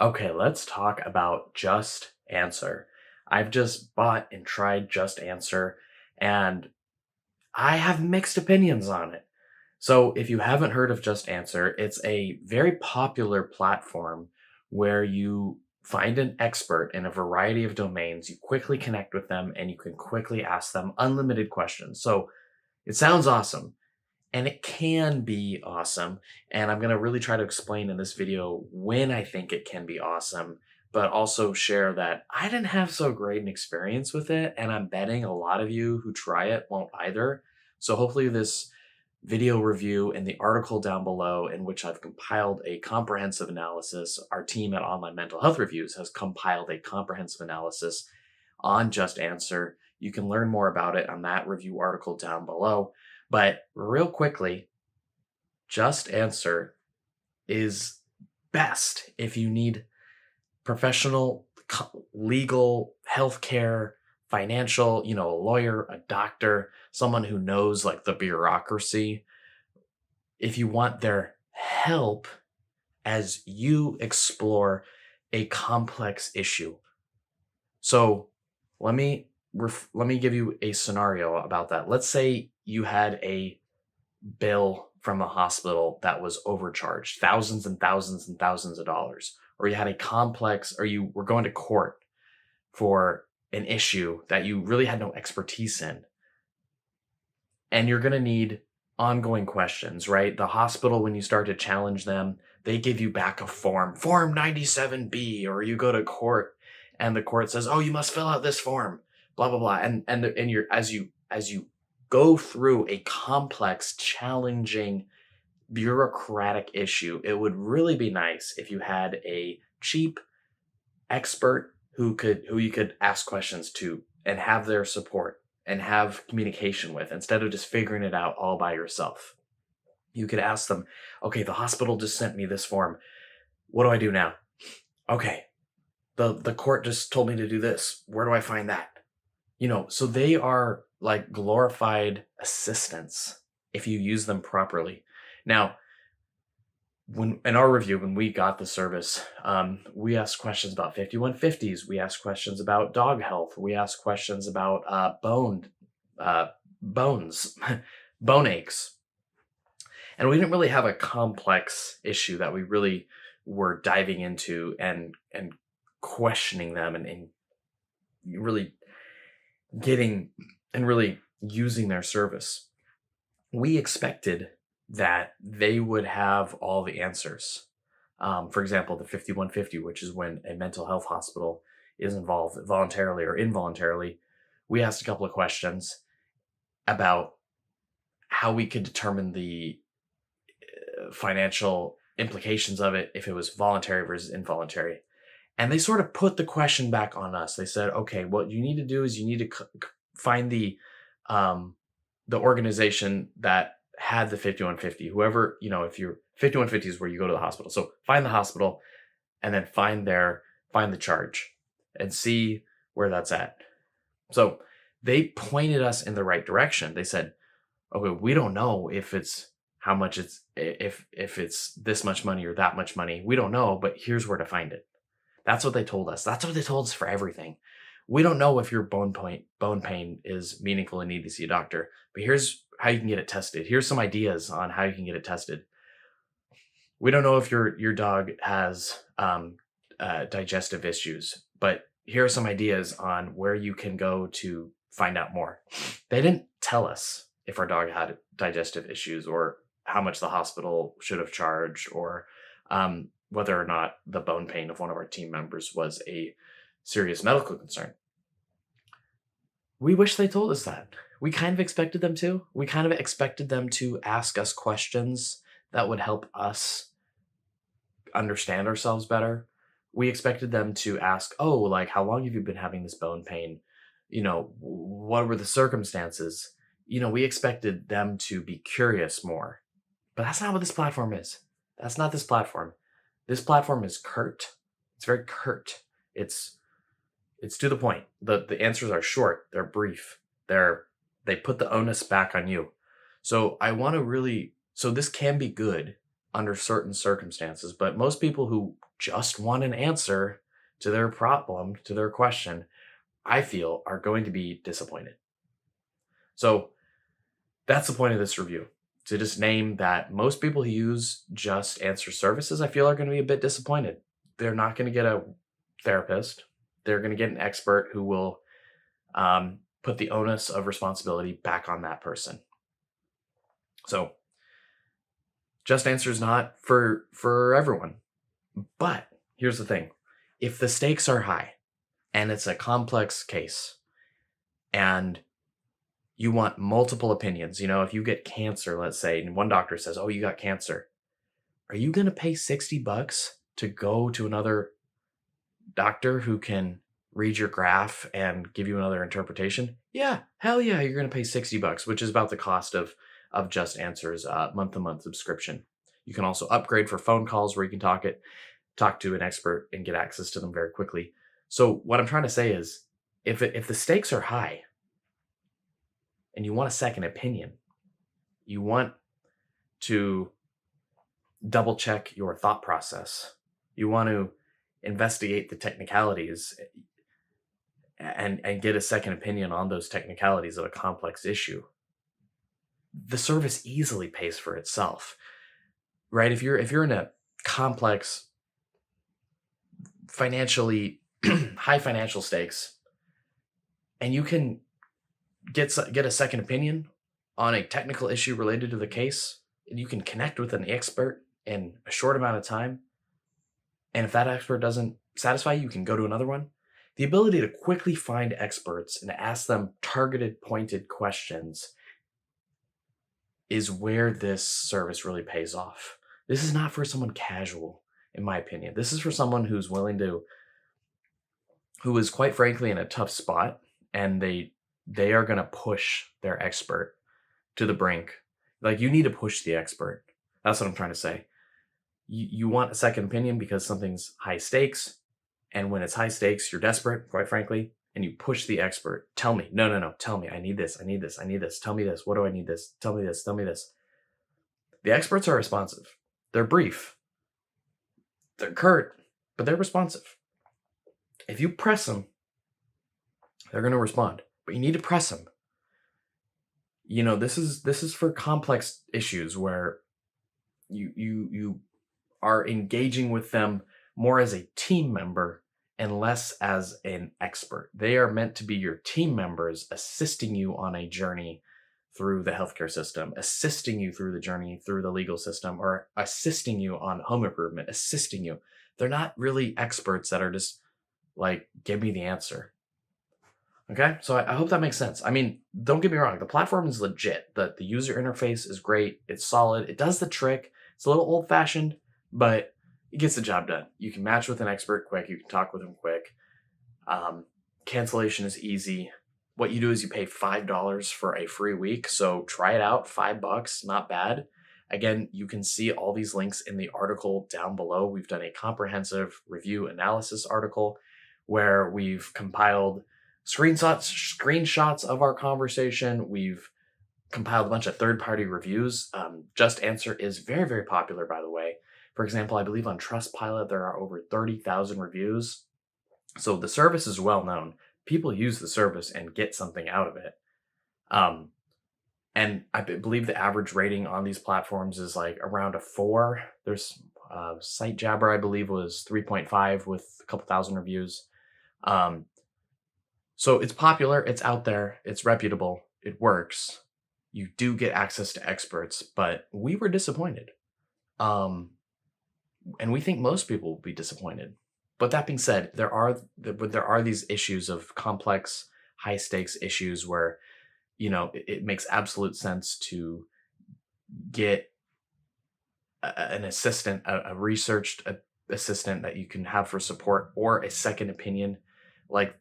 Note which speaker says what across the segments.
Speaker 1: Okay, let's talk about Just Answer. I've just bought and tried Just Answer, and I have mixed opinions on it. So, if you haven't heard of Just Answer, it's a very popular platform where you find an expert in a variety of domains, you quickly connect with them, and you can quickly ask them unlimited questions. So, it sounds awesome. And it can be awesome. And I'm going to really try to explain in this video when I think it can be awesome, but also share that I didn't have so great an experience with it. And I'm betting a lot of you who try it won't either. So hopefully, this video review and the article down below, in which I've compiled a comprehensive analysis, our team at Online Mental Health Reviews has compiled a comprehensive analysis on Just Answer. You can learn more about it on that review article down below. But real quickly, Just Answer is best if you need professional, legal, healthcare, financial, a lawyer, a doctor, someone who knows like the bureaucracy. If you want their help as you explore a complex issue. So let me give you a scenario about that. Let's say you had a bill from a hospital that was overcharged, thousands and thousands and thousands of dollars, or you had a complex, or you were going to court for an issue that you really had no expertise in, and you're going to need ongoing questions, right? The hospital, when you start to challenge them, they give you back a form 97B, or you go to court and the court says, "Oh, you must fill out this form," blah blah blah. And you're as you go through a complex, challenging bureaucratic issue, it would really be nice if you had a cheap expert who you could ask questions to and have their support and have communication with, instead of just figuring it out all by yourself. You could ask them, "Okay, the hospital just sent me this form. What do I do now? Okay, the court just told me to do this. Where do I find that?" So they are like glorified assistants if you use them properly. Now, when in our review, when we got the service, we asked questions about 5150s. We asked questions about dog health. We asked questions about bones, bone aches, and we didn't really have a complex issue that we really were diving into and questioning them and really getting and really using their service. We expected that they would have all the answers. For example, the 5150, which is when a mental health hospital is involved voluntarily or involuntarily. We asked a couple of questions about how we could determine the financial implications of it, if it was voluntary versus involuntary. And they sort of put the question back on us. They said, "Okay, what you need to do is you need to find the organization that had the 5150, whoever, if you're 5150 is where you go to the hospital. So find the hospital and then find the charge and see where that's at." So they pointed us in the right direction. They said, "Okay, we don't know if it's how much it's if it's this much money or that much money. We don't know, but here's where to find it." That's what they told us. That's what they told us for everything. "We don't know if your bone pain is meaningful and need to see a doctor, but here's how you can get it tested. Here's some ideas on how you can get it tested. We don't know if your dog has digestive issues, but here are some ideas on where you can go to find out more." They didn't tell us if our dog had digestive issues, or how much the hospital should have charged, or whether or not the bone pain of one of our team members was a serious medical concern. We wish they told us that. We kind of expected them to. We kind of expected them to ask us questions that would help us understand ourselves better. We expected them to ask, "Oh, like, how long have you been having this bone pain? What were the circumstances?" We expected them to be curious more. But that's not what this platform is. That's not this platform. This platform is curt. It's very curt. It's to the point. The answers are short, they're brief. They put the onus back on you. So this can be good under certain circumstances, but most people who just want an answer to their problem, to their question, I feel are going to be disappointed. So that's the point of this review, to just name that most people who use Just Answer services, I feel, are going to be a bit disappointed. They're not going to get a therapist. They're going to get an expert who will put the onus of responsibility back on that person. So Just Answer is not for everyone. But here's the thing. If the stakes are high and it's a complex case and you want multiple opinions, if you get cancer, let's say, and one doctor says, "Oh, you got cancer." Are you going to pay $60 to go to another doctor who can read your graph and give you another interpretation? Yeah, hell yeah, you're going to pay $60, which is about the cost of Just Answer's month-to-month subscription. You can also upgrade for phone calls where you can talk to an expert and get access to them very quickly. So what I'm trying to say is, if the stakes are high and you want a second opinion, you want to double check your thought process, you want to investigate the technicalities and get a second opinion on those technicalities of a complex issue, the service easily pays for itself, right? If you're in a complex, financially high financial stakes, and you can get a second opinion on a technical issue related to the case, and you can connect with an expert in a short amount of time, and if that expert doesn't satisfy you, you can go to another one. The ability to quickly find experts and ask them targeted, pointed questions is where this service really pays off. This is not for someone casual, in my opinion. This is for someone who is quite frankly in a tough spot, and they are going to push their expert to the brink. Like, you need to push the expert. That's what I'm trying to say. You want a second opinion because something's high stakes. And when it's high stakes, you're desperate, quite frankly, and you push the expert. Tell me. No. Tell me. I need this. I need this. I need this. Tell me this. What do I need this? Tell me this. Tell me this. The experts are responsive. They're brief. They're curt, but they're responsive. If you press them, they're going to respond. But you need to press them. This is for complex issues where you are engaging with them more as a team member and less as an expert. They are meant to be your team members, assisting you on a journey through the healthcare system, assisting you through the journey through the legal system, or assisting you on home improvement, assisting you. They're not really experts that are just like, give me the answer. Okay, so I hope that makes sense. I mean, don't get me wrong. The platform is legit. The user interface is great. It's solid. It does the trick. It's a little old-fashioned, but it gets the job done. You can match with an expert quick. You can talk with them quick. Cancellation is easy. What you do is you pay $5 for a free week. So try it out. $5, not bad. Again, you can see all these links in the article down below. We've done a comprehensive review analysis article where we've compiled screenshots of our conversation. We've compiled a bunch of third-party reviews. Just Answer is very, very popular, by the way. For example, I believe on Trustpilot, there are over 30,000 reviews. So the service is well known. People use the service and get something out of it. And I believe the average rating on these platforms is like around a 4. There's SiteJabber, I believe, was 3.5 with a couple thousand reviews. So it's popular, it's out there, it's reputable, it works. You do get access to experts, but we were disappointed. And we think most people will be disappointed. But that being said, there are these issues of complex, high stakes issues where, it makes absolute sense to get an assistant, a researched assistant that you can have for support, or a second opinion, like,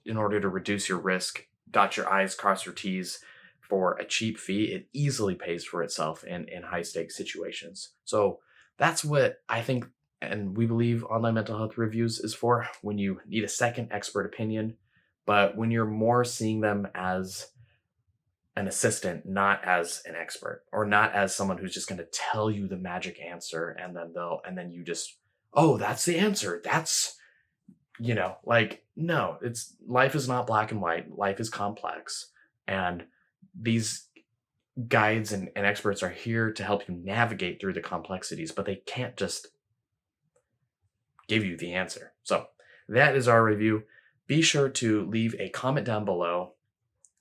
Speaker 1: in order to reduce your risk, dot your I's, cross your T's for a cheap fee. It easily pays for itself in high stakes situations. So that's what I think, and we believe Online Mental Health Reviews is for, when you need a second expert opinion, but when you're more seeing them as an assistant, not as an expert, or not as someone who's just going to tell you the magic answer, and then you just, oh, that's the answer. That's, like, no, it's life is not black and white. Life is complex. And these guides and experts are here to help you navigate through the complexities, but they can't just give you the answer. So that is our review. Be sure to leave a comment down below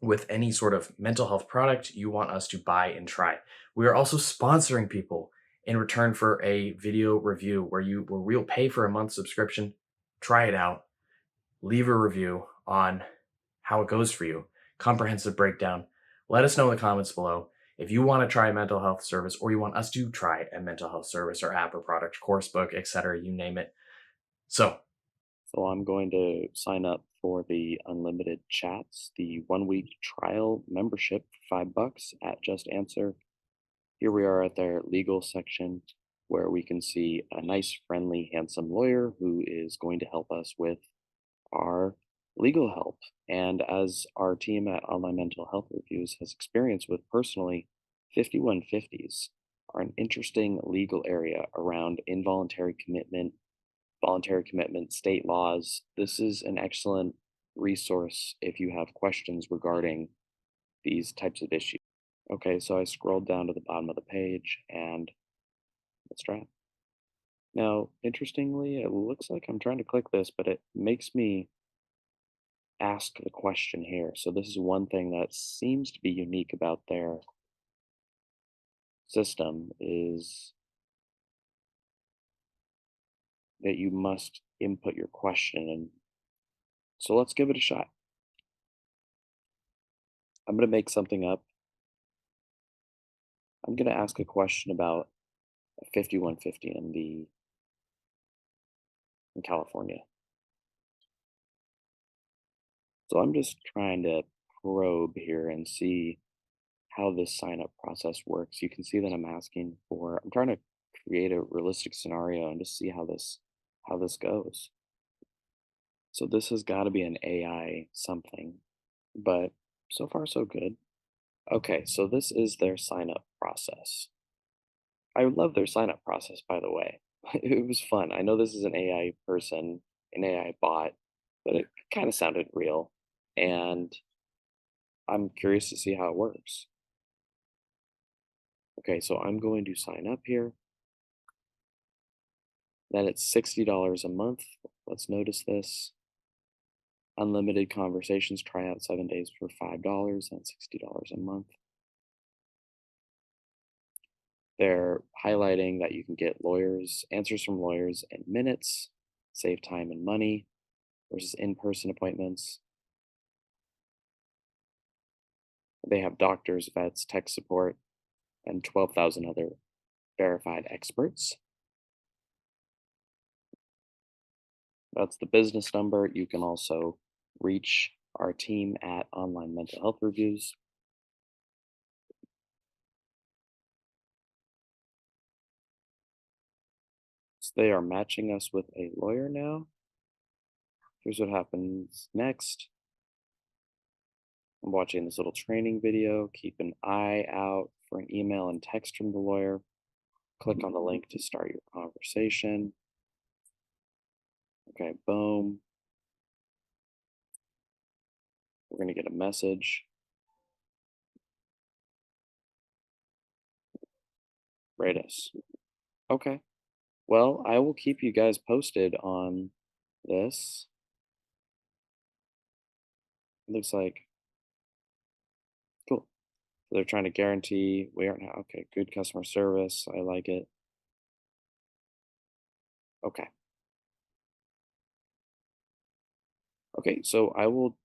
Speaker 1: with any sort of mental health product you want us to buy and try. We are also sponsoring people in return for a video review where we'll pay for a month subscription, try it out, leave a review on how it goes for you, comprehensive breakdown. Let us know in the comments below if you want to try a mental health service or you want us to try a mental health service or app or product, course book, etc., you name it. So
Speaker 2: So I'm going to sign up for the unlimited chats, the 1 week trial membership for $5 at Just Answer. Here we are at their legal section where we can see a nice, friendly, handsome lawyer who is going to help us with our legal help. And as our team at Online Mental Health Reviews has experience with personally, 5150s are an interesting legal area around involuntary commitment, voluntary commitment, state laws. This is an excellent resource if you have questions regarding these types of issues. Okay, so I scrolled down to the bottom of the page and let's try it. Now, interestingly, it looks like I'm trying to click this, but it makes me ask the question here. So this is one thing that seems to be unique about their system is that you must input your question. And so let's give it a shot. I'm going to make something up. I'm going to ask a question about a 5150 in California. So I'm just trying to probe here and see how this sign up process works. You can see that I'm trying to create a realistic scenario and just see how this goes. So this has got to be an AI something, but so far so good. Okay, so this is their sign up process. I love their sign up process, by the way. It was fun. I know this is an AI person, an AI bot, but it kind of sounded real. And I'm curious to see how it works. Okay, so I'm going to sign up here. Then it's $60 a month. Let's notice this. Unlimited conversations, try out 7 days for $5 and $60 a month. They're highlighting that you can get answers from lawyers in minutes, save time and money versus in person appointments. They have doctors, vets, tech support, and 12,000 other verified experts. That's the business number. You can also reach our team at Online Mental Health Reviews. So they are matching us with a lawyer now. Here's what happens next. I'm watching this little training video. Keep an eye out for an email and text from the lawyer. Click on the link to start your conversation. Okay, boom. We're going to get a message. Rate us. Okay. Well, I will keep you guys posted on this. Looks like cool. So they're trying to guarantee we aren't okay, good customer service. I like it. Okay. Okay, so I will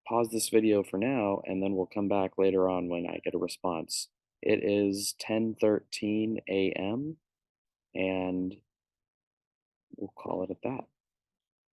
Speaker 2: pause this video for now and then we'll come back later on when I get a response. It is 10:13 a.m. and we'll call it at that.